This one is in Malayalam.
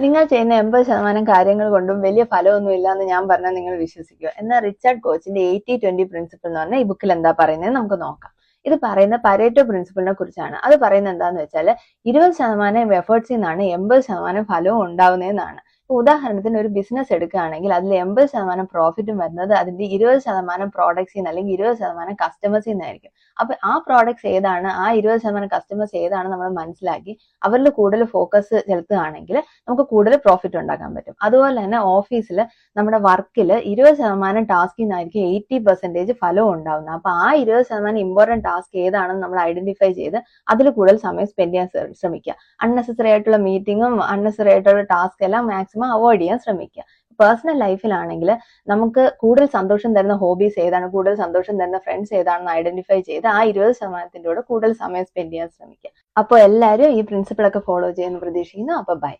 നിങ്ങൾ ചെയ്യുന്ന 80% കാര്യങ്ങൾ കൊണ്ടും വലിയ ഫലമൊന്നും ഇല്ല എന്ന് ഞാൻ പറഞ്ഞാൽ നിങ്ങൾ വിശ്വസിക്കുക. എന്നാൽ റിച്ചാർഡ് കോച്ചിന്റെ 80-20 പ്രിൻസിപ്പിൾ എന്ന് പറഞ്ഞാൽ ഈ ബുക്കിൽ എന്താ പറയുന്നത് നമുക്ക് നോക്കാം. ഇത് പറയുന്ന പരേറ്റോ പ്രിൻസിപ്പിളിനെ കുറിച്ചാണ്. അത് പറയുന്നത് എന്താന്ന് വെച്ചാൽ 20% എഫേർട്സിൽ നിന്നാണ് 80% ഫലവും ഉണ്ടാവുന്നതെന്നാണ്. ഉദാഹരണത്തിന് ഒരു ബിസിനസ് എടുക്കുകയാണെങ്കിൽ അതിൽ 80% പ്രോഫിറ്റും വരുന്നത് അതിന്റെ 20% പ്രോഡക്ട്സിൽ നിന്ന് അല്ലെങ്കിൽ 20% കസ്റ്റമേഴ്സിൽ നിന്നായിരിക്കും. അപ്പൊ ആ പ്രോഡക്ട്സ് ഏതാണ്, ആ 20% കസ്റ്റമേഴ്സ് ഏതാണ് നമ്മൾ മനസ്സിലാക്കി അവരിൽ കൂടുതൽ ഫോക്കസ് ചെലുത്തുകയാണെങ്കിൽ നമുക്ക് കൂടുതൽ പ്രോഫിറ്റ് ഉണ്ടാക്കാൻ പറ്റും. അതുപോലെ തന്നെ ഓഫീസിൽ നമ്മുടെ വർക്കിൽ 20% ടാസ്കിൽ നിന്നായിരിക്കും 80% ഫലവും ഉണ്ടാവുന്നത്. അപ്പൊ ആ 20% ഇമ്പോർട്ടന്റ് ടാസ്ക് ഏതാണെന്ന് നമ്മൾ ഐഡന്റിഫൈ ചെയ്ത് അതിൽ കൂടുതൽ സമയം സ്പെൻഡ് ചെയ്യാൻ ശ്രമിക്കുക. അൺനെസസറി ആയിട്ടുള്ള മീറ്റിങ്ങും അൺനെസസറി ആയിട്ടുള്ള ടാസ്ക് എല്ലാം മാക്സിമം അവോയ്ഡ് ചെയ്യാൻ ശ്രമിക്കുക. പേഴ്സണൽ ലൈഫിലാണെങ്കിൽ നമുക്ക് കൂടുതൽ സന്തോഷം തരുന്ന ഹോബീസ് ഏതാണ്, കൂടുതൽ സന്തോഷം തരുന്ന ഫ്രണ്ട്സ് ഏതാണെന്ന് ഐഡന്റിഫൈ ചെയ്ത് ആ 20%ന്റെ കൂടെ കൂടുതൽ സമയം സ്പെൻഡ് ചെയ്യാൻ ശ്രമിക്കുക. അപ്പോൾ എല്ലാവരും ഈ പ്രിൻസിപ്പിൾ ഒക്കെ ഫോളോ ചെയ്യുമെന്ന് പ്രതീക്ഷിക്കുന്നു. അപ്പോൾ ബൈ.